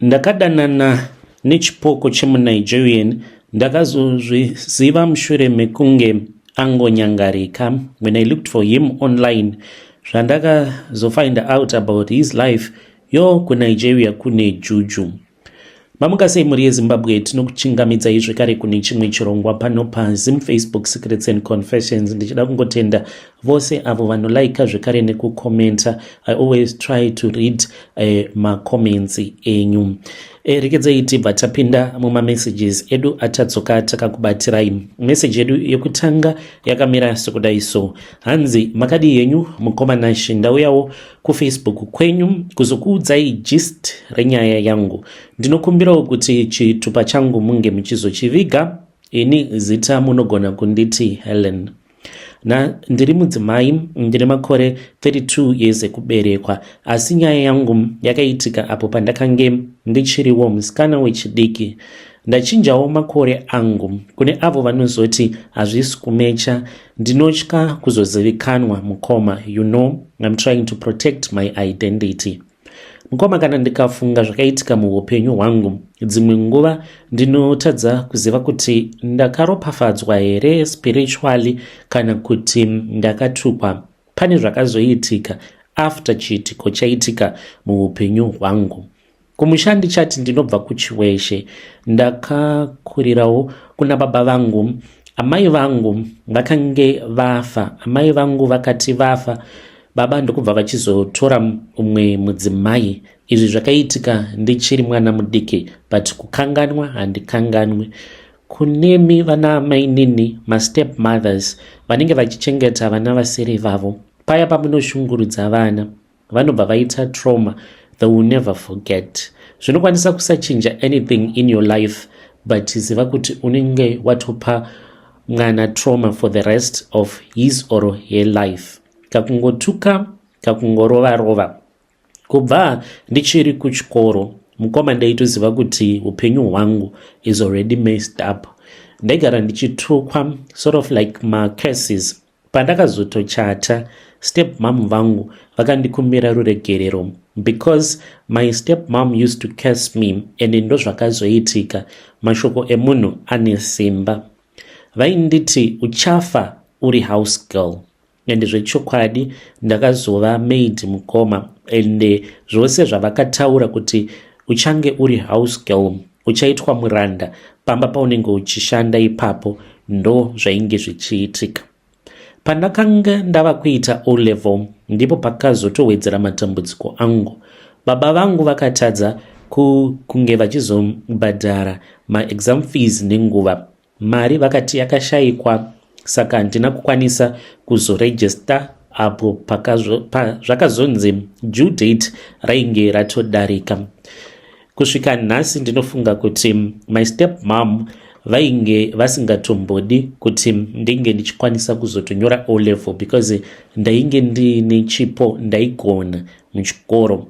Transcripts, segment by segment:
Ndakadanana nechipoko chemuNigerian ndakazozviziva mushure mekunge angonyangarika. When I looked for him online, zvandakazofind out about his life, kuNigeria kune juju. Mamuka sei muri yeZimbabwe, tinokuchingamidzai zvekare kune chimwe chirongwa pano paZim Facebook Secrets and Confessions. Ndichida kungotenda vose avo vanolaika zvekare nekukomenta. I always try to read macomments enyu. Rekedzai tibva tapinda mumamessages edu atadzoka takakubatirai. Message edu yekutanga yakamira sekudai so. Hanzi makadi yenyu mukomana ndauyawo kuFacebook kwenyu kuzokuudzai gist renyaya yangu. Ndinokumbirawo kuti chitupa changu munge muchizochiviga. Ini zita munogona kunditi Helen. Na ndiri mudzimai ndine makore 32 years ekuberekwa, asi nyaya yangu yakaitika apo pandakange ndichiriwo musikana wechidiki. Ndachinjawo makore angu kune avo vanozoti hazvisi kumecha. Ndinotya kuzozivikanwa mukoma. I'm trying to protect my identity. Mukoma, kana ndikafunga zvakaitika muupenyu hwangu, dzimwe nguva ndinotadza kuziva kuti ndakaropafadzwa here spiritually kana kuti ndakatukwa. Pane zvakazoitika after chiitiko chaitika muupenyu hwangu. Kumusha ndichati ndinobva kuchiweshe. Ndakakurirawo kuna baba vangu. Amai vangu vakange vafa. Amai vangu vakati vafa, baba ndokubva vachizotora umwe mudzimai. Izvi zvakaitika ndichiri mwana mudiki, but kukanganwa handikanganwi. Kunemi vana amai nini, step mothers, vanenge vachichengeta vana vasiri vavo. Paya pamunoshungurudza vana, vanobva vaita trauma they will never forget. Zvinokwanisa kusachinja anything in your life, but ziva kuti unenge watopa mwana trauma for the rest of his or her life. Kakungotuka, kakungorova. Kubva ndichiri kuchikoro, mukoma ndaitoziva kuti upenyu hwangu is already messed up. Ndaigara ndichitukwa sort of like cases. Pandakazotochata, step mom vangu vakandikumbira ruregerero because my step mom used to curse me, and ndo zvakazoitika. Mashoko emunhu ane simba. Vainditi uchafa uri house girl. And zvechokwadi ndakazova maid mukoma, and zvose zvavakataura kuti uchange uri house girl, uchaitwa muranda pamba paunenge uchishanda ipapo, ndo zvainge zvichiitika. Pandakanga ndava kuita O level ndipo pakazotowedzera matambudziko angu. Baba vangu vakatadza kunge vachizobhadhara exam fees nenguva. Mari vakati yakashayikwa, saka handina kukwanisa kuzoregister apo zvakazonzi due date rainge ratodarika. Kusvika nhasi ndinofunga kuti my step mom vainge vasingatombodi kuti ndinge ndichikwanisa kuzotonyora O level because ndainge ndine chipo ndaigona muchikoro.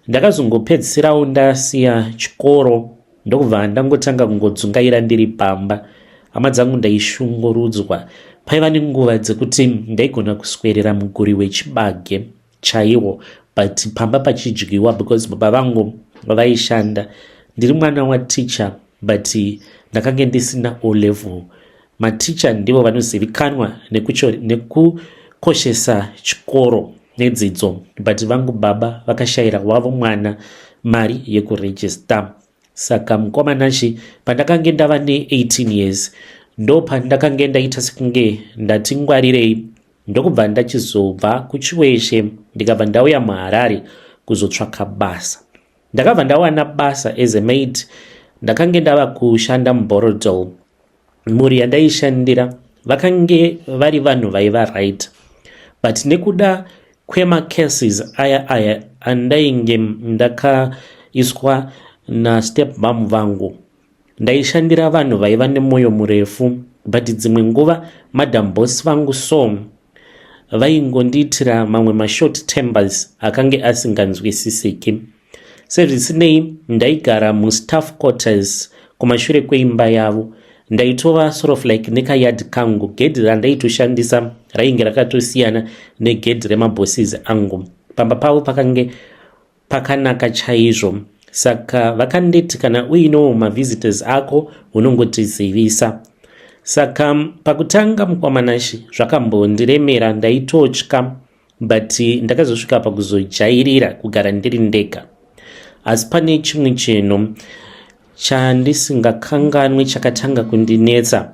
Ndakazongopedzisirawo ndasiya chikoro ndokubva ndangotanga kungodzungaira ndiri pamba. Hama dzangu ndaishungurudzwa. Paiva nenguva dzekuti ndaigona kuswerera muguri wechibage chaiwo, but pamba pachidyiwa because baba vangu vaishanda. Ndiri mwana wateacher, but ndakange ndisina O level. Maticha ndivo vanozivikanwa nekukoshesa chikoro nedzidzo, but vangu baba vakashayira wavo mwana mari yekuregister. Saka mukomanashi pandakange ndava ne18 years ndo pandakange ndaita sekunge ndati ngwarirei, ndokubva ndachizobva kuchiweshe ndikabva ndauya muHarare kuzotsvaka basa. Ndakabva ndawana basa as a maid. Ndakange ndava kushanda muBorodale. Mhuri yandaishandira vakange vari vanhu vaiva right, but nekuda kwemacases aya andainge ndakaiswa na step mom vangu, ndaishandira vanhu vaiva nemwoyo murefu, but dzimwe nguva madam boss vangu so vaingondiitira mamwe mashort tempers akange asinganzwisisiki. Sezvisinei ndaigara mustaff quarters kumashure kweimba yavo. Ndaitova sort of like nekayard kangu. Gedhi randaitoshandisa rainge rakatosiyana negedhi remabosses angu. Pamba pavo pakange pakanaka chaizvo. saka vakanditi kana uinewo mavisitors ako unongotizivisa. Saka pakutanga mukwamanashi zvakambondiremera, ndaitotya, but ndakazosvika pakuzojairira kugara ndiri ndega. Asi pane chimwe chinhu chandisingakanganwi chakatanga kundinetsa.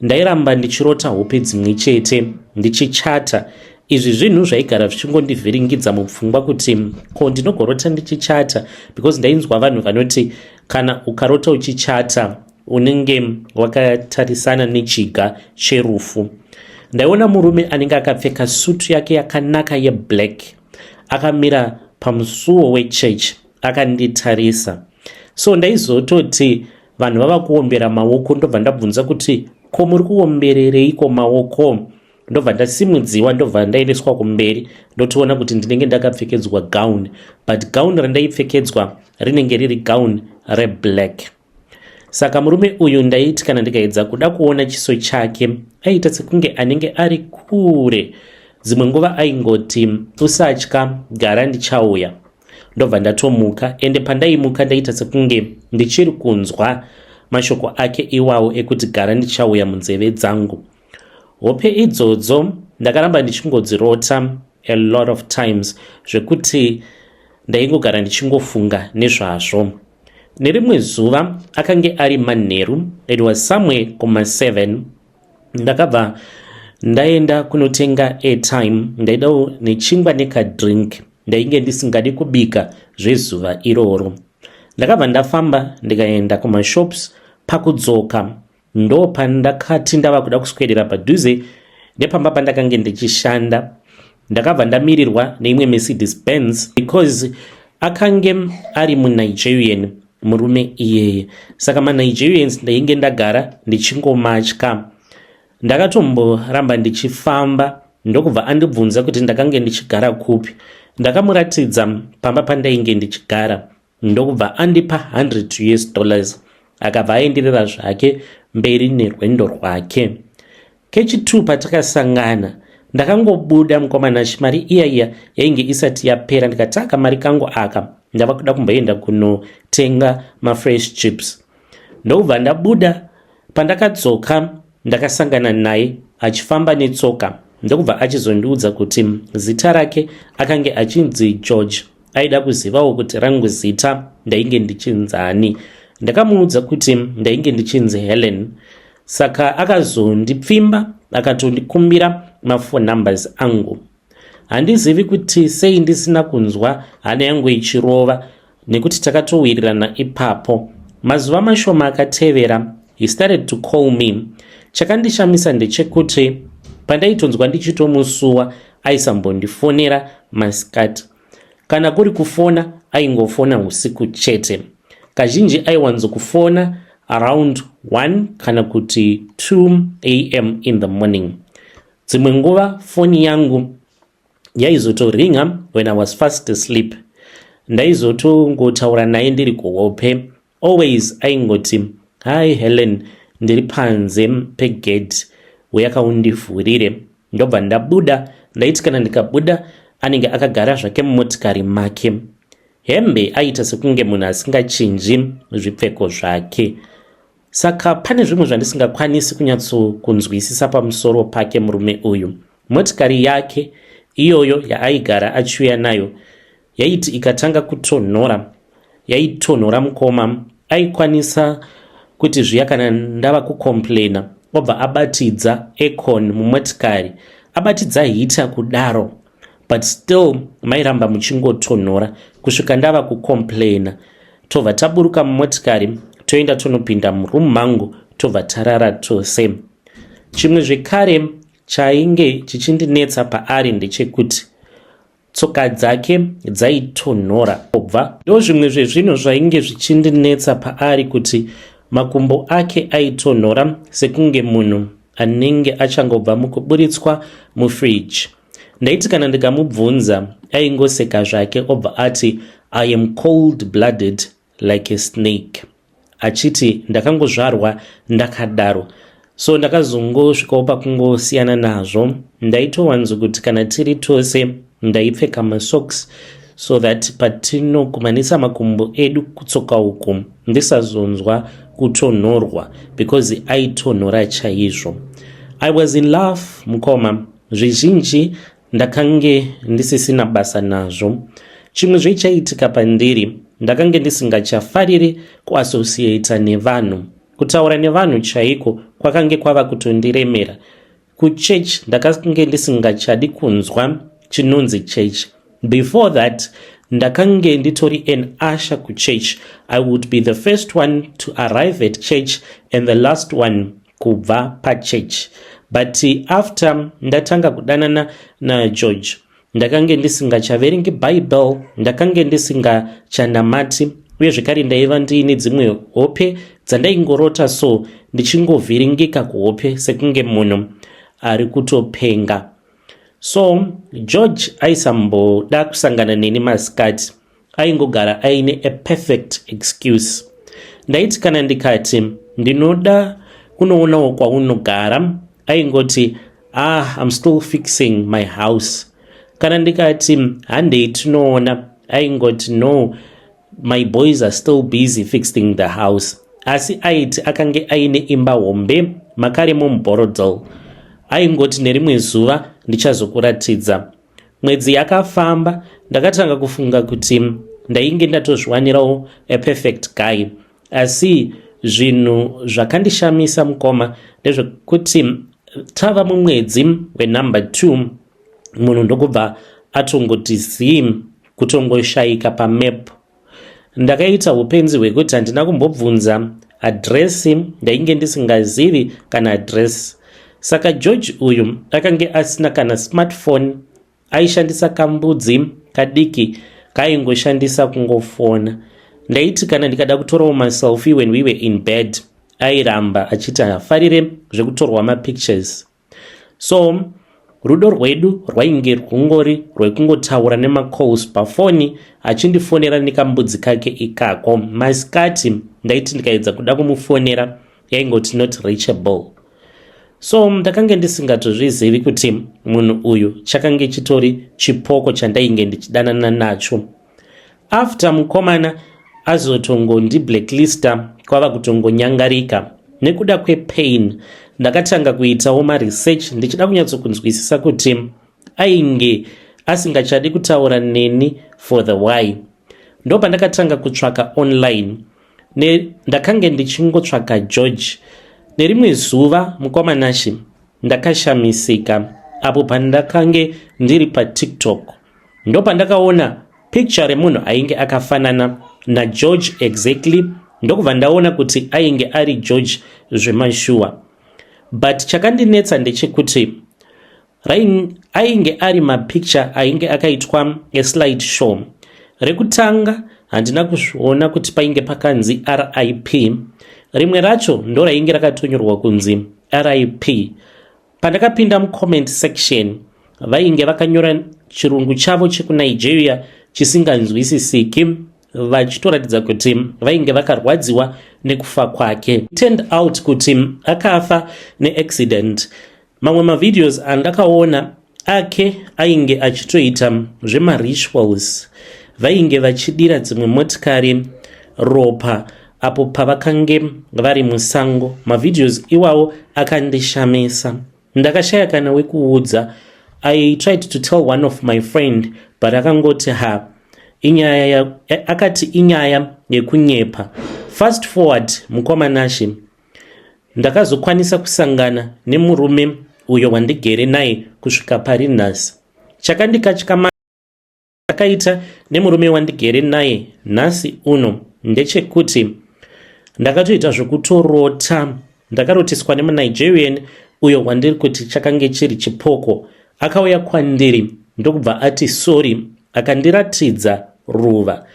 Ndairamba ndichirota hope dzimwe chete ndichichata. Izvi zvinhu zvaigara zvichingondivhiringidza mupfungwa kuti ko ndinogorota ndichichata, because ndainzwa vanhu vanoti kana ukarota uchichata unenge wakatarisana nechiga cherufu. Ndaiona murume anenge akapfeka sutu yake yakanaka yeblack akamira pamusuwo wechechi akanditarisa. So ndaizototi vanhu vava kuombera maoko, ndobva ndabvunza kuti ko muri kuomberereiko maoko? Ndobva ndasimudziwa, ndobva ndaendeswa kumberi ndotoona kuti ndinenge ndakapfekedzwa gown, but gown randaipfekedzwa rinenge riri gown reblack. Saka murume uyu ndaiti kana ndikaedza kuda kuona chiso chake aita sekunge anenge ari kure. Dzimwe nguva aingoti usatya, gara ndichauya. Ndobva ndatomuka, ende pandaimuka ndaita sekunge ndichiri kunzwa mashoko ake iwawo ekuti gara ndichauya munzeve dzangu. Hope idzodzo ndakaramba ndichingodzirota a lot of times zvekuti ndaingogara ndichingofunga nezvazvo. Nerimwe zuva akange ari manheru, it was somewhere kuma7, ndakabva ndaenda kunotenga airtime, ndaidawo nechingwa nekadrink ndainge ndisingadi kubika zvezuva iroro. Ndakabva ndafamba ndikaenda kumashops. Pakudzoka ndo pandakati ndava kuda kuswedera padhuze nepamba pandakange ndichishanda. Ndakabva ndamirirwa neimwe Mercedes Benz because akange ari muNigerian murume iyeye. Saka maNigerians ndainge ndagara ndichingomatya. Ndakatomboramba ndichifamba ndokubva andibvunza kuti ndakange ndichigara kupi. Ndakamuratidza pamba pandainge ndichigara ndokubva andipa $100 akabva aenderera zvake mberi nerwendo rwake. Kechi2 patakasangana ndakangobuda mukwamanashi, mari iya yainge isati yapera. Ndikataka mari kangu aka ndava kuda kumboenda kunotenga mafresh chips. Ndobva ndabuda. Pandakadzoka ndakasangana naye achifamba netsoka. Ndokubva achizondiudza kuti zita rake akange achinzi George. Aida kuzivawo kuti rangu zita ndainge ndichinzani. Ndakamuudza kuti ndainge ndichinzi Helen. Saka akazondipfimba akatondikumbira mafone numbers angu. Handizivi kuti sei ndisina kunzwa hana yangu ichirova, nekuti takatowirirana ipapo. Mazuva mashoma akatevera, he started to call me. Chakandishamisa ndechekuti pandaitonzwa ndichitomusuwa aisambondifonera masikati. Kana kuri kufona aingofona usiku chete. Kazhinji aiwanzo kufona around 1 kana kuti 2 a.m. in the morning. Dzimwe nguva foni yangu yaizotoringa when I was fast asleep. Ndaizotongotaura naye ndiri kuhope. Always aingoti, "Hi Helen, ndiri panze pegate uyakaundivhurire." Ndobva ndabuda. Ndaiti kana ndikabuda anenge akagara zvake mumotikari make. Hembe aita sekunge munhu asingachinji zvipfeko zvake. Saka pane zvimwe zvandisingakwanisi kunyatsokunzwisisa pamusoro pake murume uyu. Motikari yake iyoyo yaaigara achiuya nayo yaiti ikatanga kutonhora, yaitonhora mukoma. Aikwanisa kuti zviya kana ndava kukomplaina obva abatidza aircon mumotikari, abatidza hita kudaro, but still mairamba muchingotonhora kusvika ndava kukomplaina. Tobva taburuka mumotikari toenda tonopinda murumu mangu tobva tarara tose. Chimwe zvekare chainge chichindinetsa paari ndechekuti tsoka dzake dzaitonhora. Obva ndo zvimwe zvezvinhu zvainge zvichindinetsa paari, kuti makumbo ake aitonhora sekunge munhu anenge achangobva mukuburitswa mufriji. Ndaiti kana ndikamubvunza aingoseka zvake obva ati, "I am cold blooded like a snake." Achiti ndakangozvarwa ndakadaro. So ndakazongosvikawo pakungosiyana nazvo. Ndaitowanzo kuti kana tiri tose ndaipfeka masocks so that patinogumanisa makumbo edu kutsoka uku ndisazonzwa kutonhorwa, because aitonhora chaizvo. I was in love mukoma, zvizhinji ndakange ndisisina basa nazvo. Chimwe zvichaitika pandiri, ndakange ndisingachafariri kuassociata nevanhu. Kutaura nevanhu chaiko kwakange kwava kutondiremera. Kuchurch ndakange ndisingachadi kunzwa chinonzi church. Before that, ndakange nditori an usher kuchurch. I would be the first one to arrive at church and the last one kubva pachurch. But after ndatanga kudanana na George, ndakange ndisingachaverengi Bible, ndakange ndisingachanamati, uye zvekare ndaiva ndiine dzimwe hope dzandaingorota, so ndichingovhiringika kuhope sekunge munhu ari kutopenga. So George aisamboda kusangana neni masikati, aingogara aine a perfect excuse. Ndaiti kana ndikati ndinoda kunoonawo kwaunogara, aingoti I'm still fixing my house. Kana ndikati handei tinoona, aingoti no, my boys are still busy fixing the house. Asi aiti akange aine imba hombe makare muBorodal. Aingoti nerimwe zuva ndichazokuratidza. Mwedzi yakafamba, ndakatanga kufunga kuti ndainge ndatozviwanirawo a perfect guy. Asi zvinhu zvakandishamisa mukoma ndezvekuti tava mumwedzi wenumber 2, munhu ndokubva atongoti zii kutongoshayika pamap. Ndakaita upenzi hwekuti handina kumbobvunza adresi, ndainge ndisingazivi kana adresi. Saka George uyu akange asina kana smartphone, aishandisa kambudzi kadiki kaingoshandisa kungofona. Ndaiti kana ndikada kutorawo maselfie when we were in bed, airamba achiti hafarire zvekutorwa mapictures. So rudo rwedu rwainge rwungori rwekungotaura nemacalls pafoni, achindifonera nekambudzi kake ikako. Masikati ndaiti ndikaedza kuda kumufonera, yaingoti not reachable. So ndakange ndisingatozvizivi kuti munhu uyu chakange chitori chipoko chandainge ndichidanana nacho. After mukomana azotongondi blacklista, kwava kutongonyangarika nekuda kwepain, ndakatanga kuitawo maresearch ndichida kunyatsokunzwisisa kuti ainge asingachadi kutaura neni for the why. Ndopa ndakatanga kutsvaka online, ndakange ndichingotsvaka George. Nerimwe zuva mukomanashi ndakashamisika apo pandakange ndiri paTikTok. Ndopa ndakaona picture remunhu ainge akafanana na George exactly, ndokubva ndaona kuti ainge ari George zvemashuwa. But chakandinetsa ndechekuti ainge ari mapicture ainge akaitwa slide show. Rekutanga handina kuzviona kuti painge pakanzi RIP. Rimwe racho ndo rainge rakatonyorwa kunzi RIP. Pandakapinda mucomment section, vainge vakanyora chirungu chavo chekuNigeria chisinganzwisisiki, vachitoratidza kuti vainge vakarwadziwa nekufa kwake. Turned out kuti akafa neaccident. Mamwe mavideos andakaona ake ainge achitoita zvemarituals. Vainge vachidira dzimwe motikari ropa apo pavakange vari musango. Mavideos iwawo akandishamisa. Ndakashaya kana wekuudza. I tried to tell one of my friend, but akangoti akati inyaya yekunyepa. Fast forward mukomanashi, ndakazokwanisa kusangana nemurume uyo wandigere naye kusvika pari nhasi. Chakandikatya akaita nemurume wandigere naye nhasi uno ndechekuti ndakatoita zvokutorota. Ndakarotiswa nemuNigerian uyo wandiri kuti chakange chiri chipoko. Akauya kwandiri ndokubva ati sorry, akandiratidza ruva.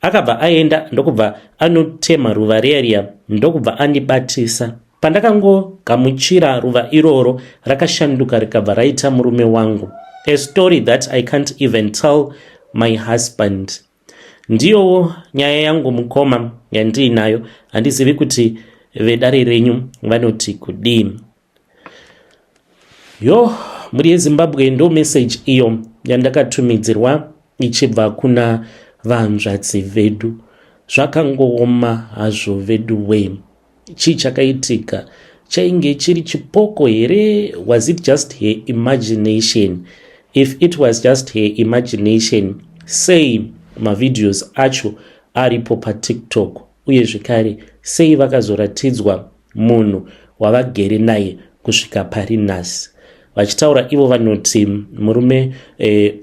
Akabva aenda ndokubva anotema ruva riya ndokubva andibatisa. Pandakangogamuchira ruva iroro rakashanduka rikabva raita murume wangu. A story that I can't even tell my husband. Ndiyo nyaya yangu mukoma yandiinayo, handizivi kuti vedare renyu vanoti kudii. Muri yeZimbabwe ndo message iyo yandakatumidzirwa ichibva kuna vanzvadzi vedu. Zvakangooma hazvo vedu we. Chii chakaitika? Chainge chiri chipoko here? Was it just her imagination? If it was just her imagination, sei mavideos acho aripo paTikTok, uye zvekare sei vakazoratidzwa munhu wavagere naye kusvika pari nhasi. Vachitaura ivo vanoti murume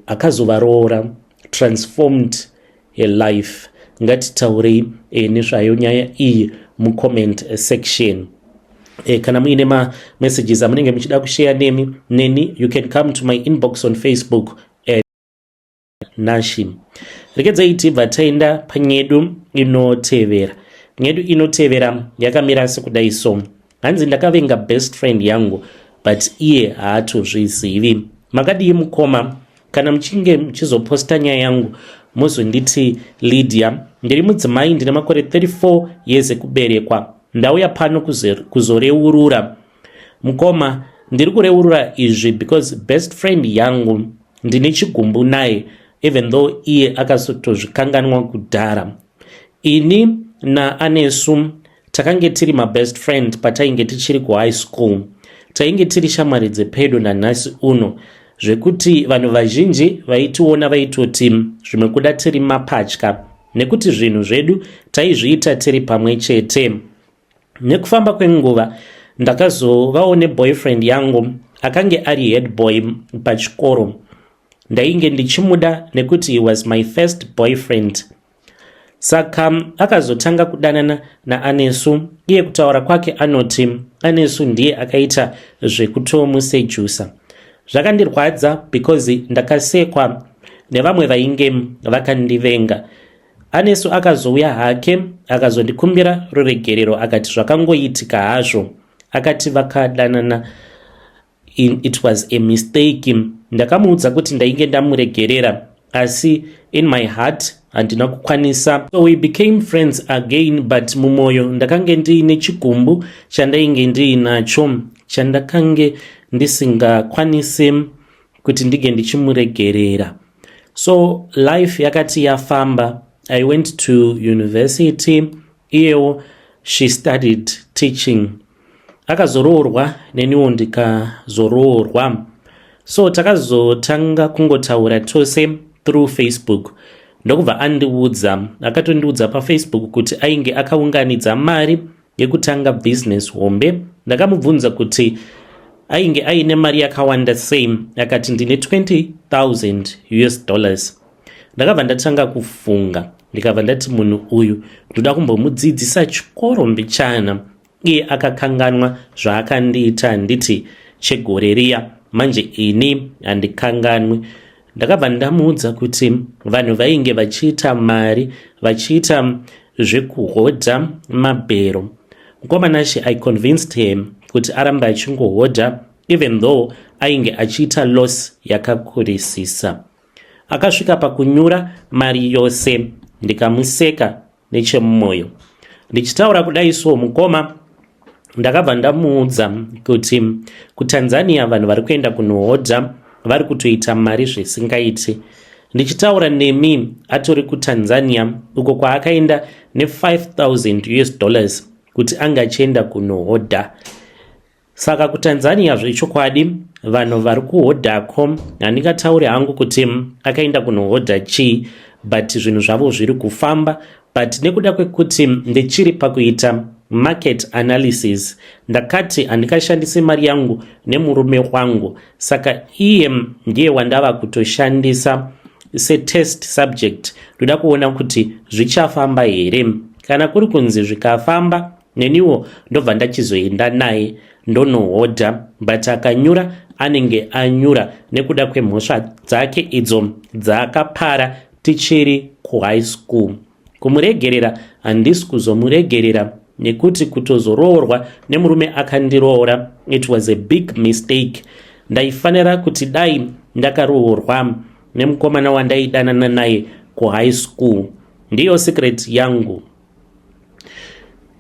akazovaroora, transformed her life. Ngatitaurei nezvayo nyaya iyi mucomment section. Kana muine messages amunenge muchida kushare neni, you can come to my inbox on Facebook at Nashi. Regedzai tibva taenda panyedu inotevera. Nyedu inotevera yakamira sekudai so. Hanzi ndakavenga best friend yangu, but iye haatozvizivi. Makadii mukoma? Kana muchinge muchizoposta nyaya yangu muzonditi Lydia, ndiri mudzimai ndine makore 34 years ekuberekwa. Ndauya pano kuzoreurura. Mukoma, ndiri kureurura izvi because best friend yangu ndine chigumbu naye, even though iye akazotozvikanganwa kudhara. Ini naAnesu takange tiri mabest friend patainge tichiri kuhigh school. Tainge tiri shamwari dzepedo nanhasi uno, zvekuti vanhu vazhinji vaitiona vaitoti zvimwe kuda tiri mapatya, nekuti zvinhu zvedu taizviita tiri pamwe chete. Nekufamba kwenguva ndakazovawo neboyfriend yangu akange ari head boy pachikoro. Ndainge ndichimuda nekuti he was my first boyfriend. Saka akazotanga kudanana naAnesu. Iye kutaura kwake anoti Anesu ndiye akaita zvekutomusejusa. Zvakandirwadza because ndakasekwa nevamwe vainge vakandivenga. Anesu akazouya hake akazondikumbira ruregerero akati zvakangoitika hazvo. Akati vakadanana, it was a mistake. Ndakamuudza kuti ndainge ndamuregerera, asi in my heart handina kukwanisa. So we became friends again, but mumoyo ndakange ndiine chigumbu chandainge ndiinacho chandakange ndisingakwanisi kuti ndige ndichimuregerera. So life yakati yafamba. I went to university. Iyo she studied teaching. Akazoroorwa neniwo ndikazoroorwa. So takazotanga kungotaura tose through Facebook. Ndokubva akatondiudza paFacebook kuti ainge akaunganidza mari yekutanga business hombe. Ndakamubvunza kuti ainge aine mari yakawanda sei. Akati ndine $20,000. Ndakabva ndatanga kufunga. Ndikabva ndati munhu uyu ndoda kumbomudzidzisa chikoro mbichana. Iye akakanganwa zvaakandiita nditi chegore riya. Manje ini handikanganwi. Ndakabva ndamuudza kuti vanhu vainge vachiita mari, vachiita zvekuhodha mabhero. Mukomanashi I convinced him kuti aramba achingohodha, even though ainge achiita loss yakakurisisa. Akasvika pakunyura mari yose. Ndikamuseka nechemwoyo. Ndichitaura kudai so mukoma ndakabva ndamuudza kuti kuTanzania vanhu vari kuenda kunohodha vari kutoita mari zvisingaiti. Ndichitaura nemi atori kuTanzania uko kwaakaenda $5,000 kuti anga achienda kunohodha. Saka kuTanzania zvechokwadi vanhu vari kuhodhako, handingatauri hangu kuti akaenda kunohodha chii, but zvinhu zvavo zviri kufamba. But nekuda kwekuti ndichiri pakuita market analysis, ndakati handikashandise mari yangu nemurume wangu. Saka iye ndiye wandava kutoshandisa setest subject. Ndoda kuona kuti zvichafamba here. Kana kuri kunzi zvikafamba, neniwo ndobva ndachizoenda naye ndonohodha. But akanyura anenge anyura nekuda kwemhosva dzake idzo dzaakapara tichiri kuhigh school. Kumuregerera handisi kuzomuregerera nekuti kutozoroorwa nemurume akandiroora, it was a big mistake. Ndaifanira kuti dai ndakaroorwa nemukomana wandaidanana naye kuhigh school. Ndiyo secret yangu.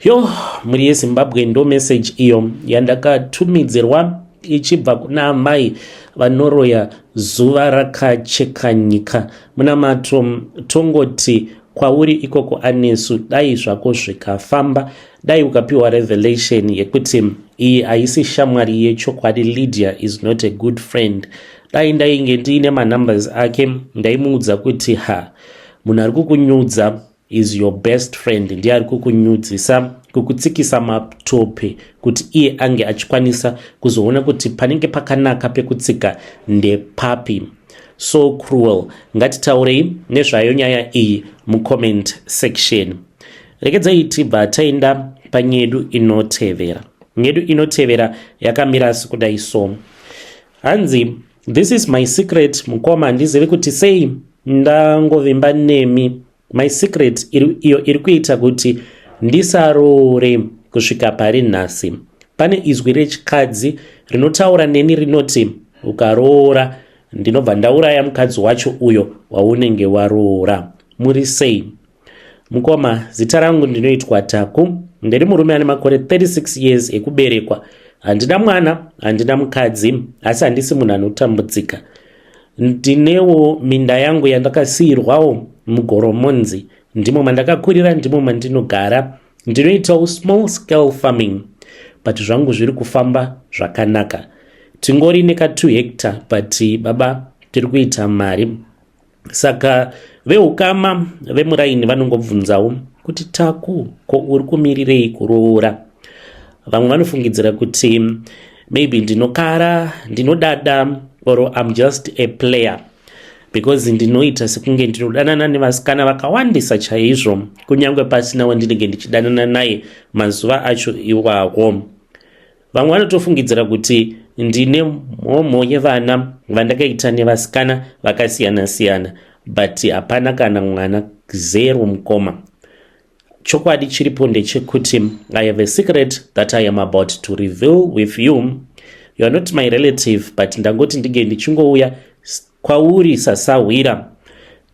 Yo, muri yeZimbabwe ndo message iyo yandakatumidzirwa ichibva kuna amai vanoroya zuva rakacheka nyika. Munamato tongoti kwauri ikoko anesu, dai zvako zvikafamba, dai ukapiwa revelation yekuti iyi haisi shamwari yechokwadi, Lydia is not a good friend, dai ndainge ndiine manumbers ake ndaimuudza kuti munhu ari kukunyudza is your best friend, ndiye ari kukunyudzisa, kukutsikisa matope kuti iye ange achikwanisa kuzoona kuti panenge pakanaka pekutsika ndepapi. So cruel. Ngatitaurei nezvayo nyaya iyi mucomment section. Regedzai tibva taenda panyedu inotevera. Nyedu inotevera yakamira sekudai so. Hanzi, this is my secret. Mukoma handizivi kuti sei ndangovimba nemi. My secret iyo iri kuita kuti ndisarore kusvika pari nhasi. Pane izwi rechikadzi rinotaura neni rinoti, ukaroora ndinobva ndauraya mukadzi wacho uyo waunenge waroora. Muri sei? Mukoma, zita rangu ndinoitwa Taku, ndiri murume ane makore 36 years ekuberekwa. Handina mwana, handina mukadzi, asi handisi munhu anotambudzika. Ndinewo minda yangu yandakasiyirwawo muGoromonzi, ndimo mandakakurira, ndimo mandinogara. Ndinoitawo small scale farming, but zvangu zviri kufamba zvakanaka. Tingori neka 2 hectare, but baba tiri kuita mari. Saka veukama vemuraini vanongobvunzawo kuti Taku, ko uri kumirirei kuroora? Vamwe vanofungidzira kuti maybe ndinokara, ndinodada, or I'm just a player, because ndinoita sekunge ndinodanana nevasikana vakawandisa chaizvo, kunyange pasina wandinenge ndichidanana naye mazuva acho iwawo. Vamwe vanotofungidzira kuti ndine mhomho yevana vandakaita nevasikana vakasiyana siyana, but hapana kana mwana, zero mukoma. Chokwadi chiripo ndechekuti I have a secret that I am about to reveal with you. You are not my relative, but ndangoti ndige ndichingouya kwauri sasahwira.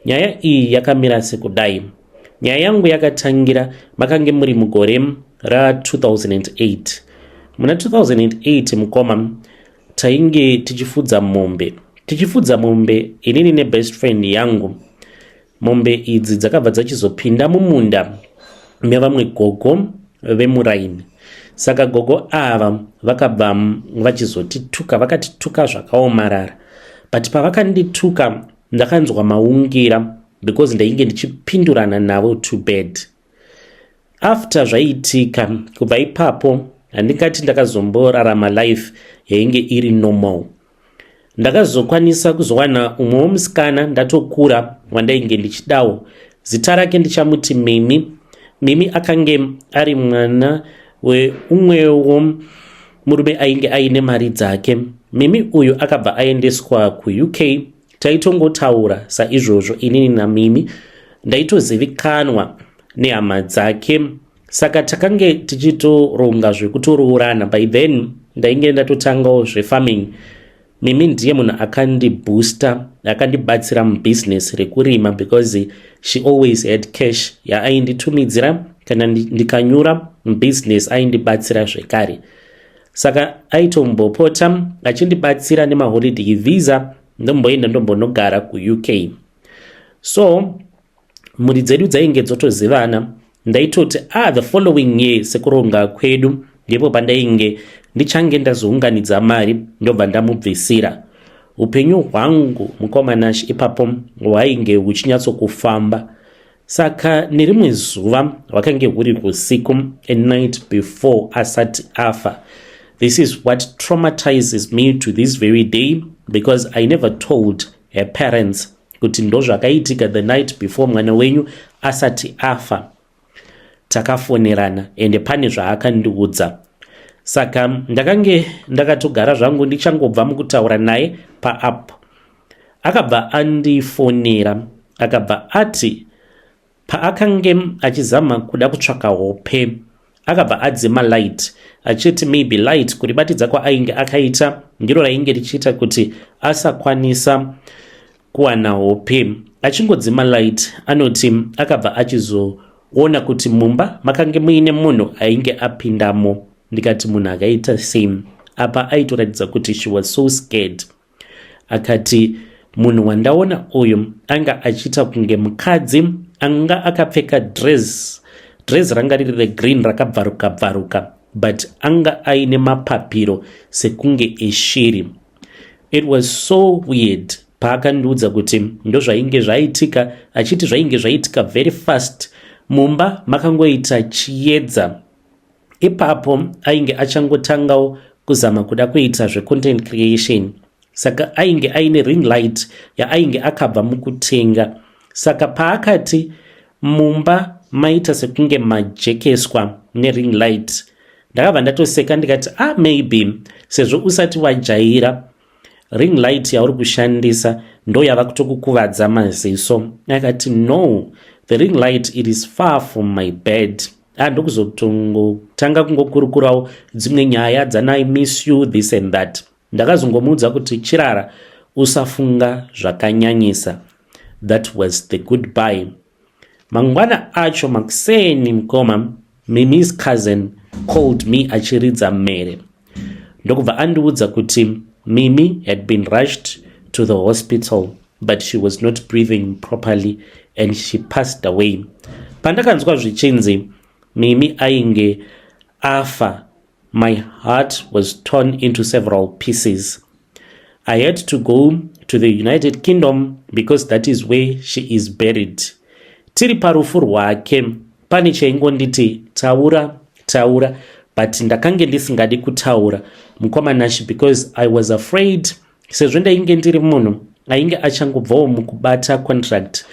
Nyaya iyi yakamira sekudai. Nyaya yangu yakatangira makange muri mugore ra 2008. Muna 2008 mukoma tainge tichifudza mombe. Tichifudza mombe inini ne best friend yangu. Mombe idzi dzakabva dzachizopinda mumunda mevamwe gogo vemuraini. Saka gogo ava vakabva vachizotituka, vakatituka zvakaomarara. But pavakandituka ndakanzwa maungira because ndainge ndichipindurana navo to bed. After zvaitika, kubva ipapo handingati ndakazomborarama life yainge iri normal. Ndakazokwanisa kuzowana umwe musikana ndatokura wandainge ndichidawo. Zita rake ndichamuti Mimi. Mimi akange ari mwana weumwewo murume ainge aine mari dzake. Mimi uyu akabva aendeswa kuUK. Taitongotaura saizvozvo inini naMimi, ndaitozivikanwa nehama dzake. Saka takange tichitoronga zvekutoroorana. By then ndainge ndatotangawo zvefarming. Mimi ndiye munhu akandibooster, akandibatsira mubusiness rekurima, because she always had cash yaainditumidzira kana ndikanyura mubusiness aindibatsira zvekare. Saka aitombopota achindibatsira nemaholiday visa ndomboenda ndombonogara kuUK. So mhuri dzedu dzainge dzotozivana. Ndaitoti the following year sekuronga kwedu ndipo pandainge ndichange ndazounganidza mari ndobva ndamubvisira. Upenyu hwangu mukomanashi ipapo hwainge huchinyatsokufamba. Saka nerimwe zuva hwakange huri usiku, a night before asati afa. This is what traumatizes me to this very day, because I never told her parents kuti ndozvakaitika the night before mwana wenyu asati afa. Takafonerana ende pane zvaakandiudza. Saka ndakange ndakatogara zvangu ndichangobva mukutaura naye paapp. Akabva andifonera, akabva ati paakange achizama kuda kutsvaka hope, akabva adzima light, achiti maybe light kuribatidza kwaainge akaita ndiro rainge richiita kuti asakwanisa kuwana hope. Achingodzima light, anoti akabva achizoona kuti mumba makange muine munhu ainge apindamo. Ndikati munhu akaita same. apa aitoratidza kuti she was so scared. Akati munhu wandaona uyu anga achiita kunge mukadzi anga akapfeka dress ranga riri regreen rakabvaruka but anga aine mapapiro sekunge eshiri. It was so weird. Paakandiudza kuti ndozvainge zvaitika, achiti zvainge zvaitika very fast. Mumba makangoita chiedza. Ipapo ainge achangotangawo kuzama kuda kuita zvecontent creation. Saka ainge aine ring light yaainge akabva mukutenga. Saka paakati mumba maita sekunge majekeswa nering light, ndakabva ndatoseka ndikati maybe sezvo usati wajaira ring light yauri kushandisa ndo yava kutokukuvadza maziso. Akati no, the ring light, it is far from my bed. Ndokuzotanga kungokurukurawo dzimwe nyaya dzana I miss you this and that. Ndakazongomuudza kuti Chirara, usafunga zvakanyanyisa. That was the goodbye. Mangwana acho makuseni mukoma, Mimi's cousin called me achiridza mere. Ndokubva andiudza kuti Mimi had been rushed to the hospital, but she was not breathing properly and she passed away. Pandakanzwa zvichinzi Mimi ainge afa, my heart was torn into several pieces. I had to go to the United Kingdom because that is where she is buried. Tiri parufu rwake pane chaingonditi taura, but ndakange ndisingadi kutaura mukomanashi because I was afraid sezvo ndainge ndiri munhu ainge achangobvawo mukubata contract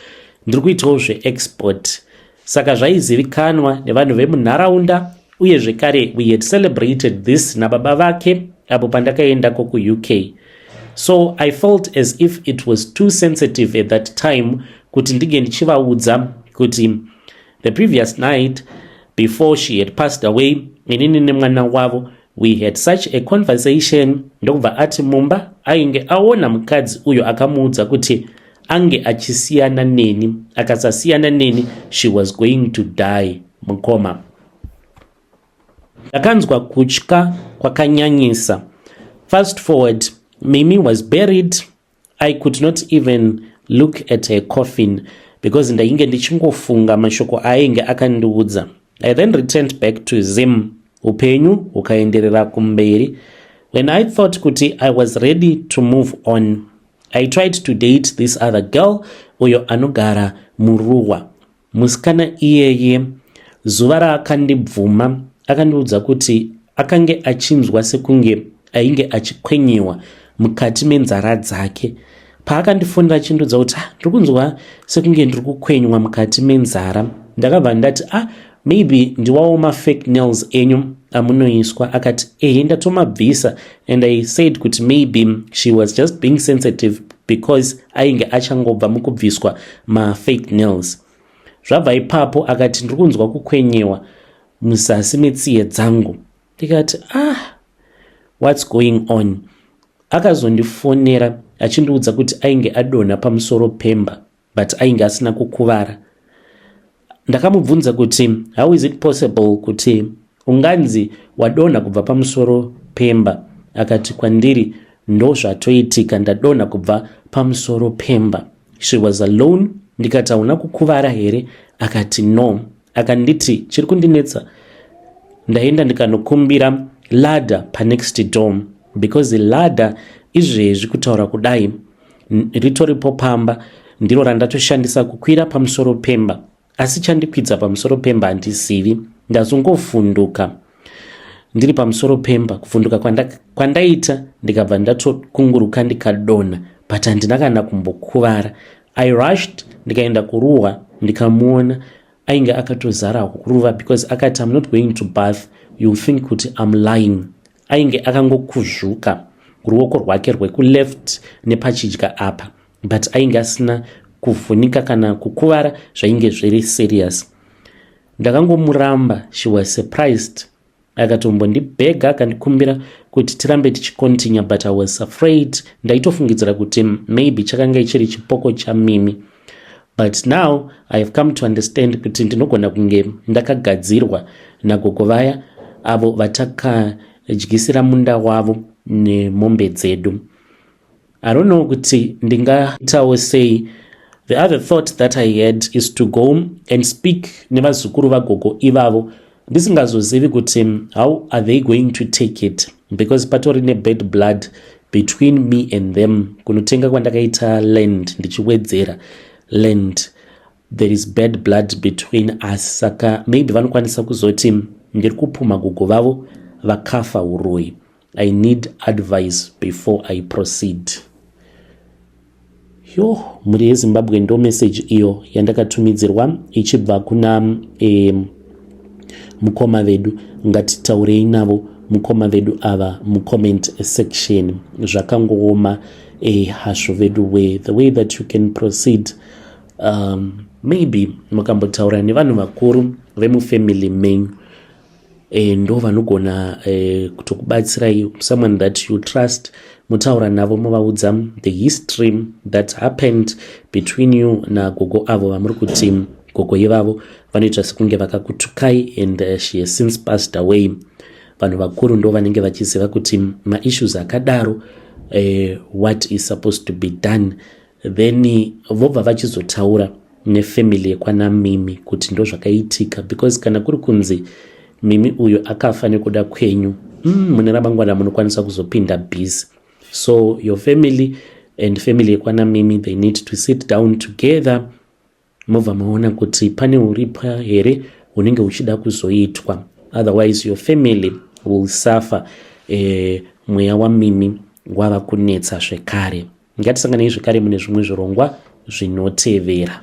ndiri kuitawo zveexport. Saka zvaizivikanwa nevanhu vemunharaunda, uye zvekare we had celebrated this nababa vake apo pandakaendako kuUK. So I felt as if it was too sensitive at that time kuti ndige ndichivaudza kuti the previous night before she had passed away, inini nemwana wavo, we had such a conversation. Ndokubva ati mumba ainge aona mukadzi uyo akamuudza kuti ange achisiyana neni, akasasiyana neni she was going to die. Mukoma, ndakanzwa kutya kwakanyanyisa. Fast forward, Mimi was buried. I could not even look at her coffin because ndainge ndichingofunga mashoko ainge akandiudza. I then returned back to Zim. Upenyu ukaenderera kumberi. When I thought kuti I was ready to move on, I tried to date this other girl uyo anogara muruwa. Musikana iyeye zuva raakandibvuma akandiudza kuti akange achinzwa sekunge ainge achikwenyiwa mukati menzara dzake. Paakandifonera achindiudza kuti ndiri kunzwa sekunge ndiri kukwenywa mukati menzara. Ndakabva ndati maybe ndiwawo mafake nails enyu amunoiswa. Akati ndatomabvisa, and I said kuti maybe she was just being sensitive because ainge achangobva mukubviswa mafake nails. Zvabva ipapo akati ndiri kunzwa kukwenyewa muzasi metsiye dzangu. Ndikati what's going on? Akazondifonera achindiudza kuti ainge adonha pamusoro pemba, but ainge asina kukuvara. Ndakamubvunza kuti how is it possible kuti unganzi wadonha kubva pamusoro pemba? Akati kwandiri ndo zvatoitika, ndadonha kubva pamusoro pemba. She was alone. Ndikati hauna kukuvara here? Akati no. Akanditi chiri kundinetsa ndaenda ndikanokumbira ladder panext door, because ladder izvezvi kutaura kudai ritoripo pamba ndiro randatoshandisa kukwira pamusoro pemba, asi chandikwidza pamusoro pemba handizivi. Ndazongofunduka ndiri pamusoro pemba. Kufunduka kwandaita ndikabva ndatokunguruka ndikadonha, but handina kana kumbokuvara. I rushed ndikaenda kuruwa ndikamuona ainge akatozara kuruva, because akati I'm not going to bath, you think kuti I'm lying. Ainge akangokuzvuka ruoko rwake rwekuleft nepachidya apa, but ainge asina kuvhunika kana kukuvara zvainge zviri serious. Ndakangomuramba. She was surprised. Akatombondibhega akandikumbira kuti tirambe tichikontinya, but I was afraid. Ndaitofungidzira kuti maybe chakanga ichiri chipoko chaMimi, but now I have come to understand kuti ndinogona kunge ndakagadzirwa nagogo vaya avo vataka kudyisira munda wavo nemombe dzedu. I don't know kuti ndingaitawo sei. The other thought that I had is to go and speak nevazukuru vagogo ivavo ndisingazozivi kuti how are they going to take it, because patori nebad blood between me and them. Kunotenga kwandakaita land ndichiwedzera land, there is bad blood between us. Saka maybe vanokwanisa kuzoti ndiri kupuma gogo vavo vakafa uroi. I need advice before I proceed. Muri yeZimbabwe ndo message iyo yandakatumidzirwa ichibva kuna mukoma vedu. Ngatitaurei navo mukoma vedu ava mucomment section. Zvakangooma hasho vedu the way that you can proceed. Maybe mukambotaura nevanhu vakuru vemufamily menyu, ndo vanogona kutokubatsirai, someone that you trust. Mutaura navo muvaudza the history that happened between you na gogo avo vamuri kuti gogo ivavo vanoita sekunge vakakutukai and she has since passed away. Vanhu vakuru ndo vanenge vachiziva kuti maissues akadaro what is supposed to be done, then vobva vachizotaura nefamily yekwana Mimi kuti ndo zvakaitika, because kana kuri kunzi Mimi uyo akafa nekuda kwenyu, mune ramangwana munokwanisa kuzopinda busy. So your family and family yekwana Mimi, they need to sit down together. Mova maona kuti pane uripa here unenge uchida kuzoitwa, otherwise your family will suffer. Mweya wa Mimi wava kunetsa zvekare. Ngatisanganei zvekare mune zvimwe zvirongwa zvinotevera.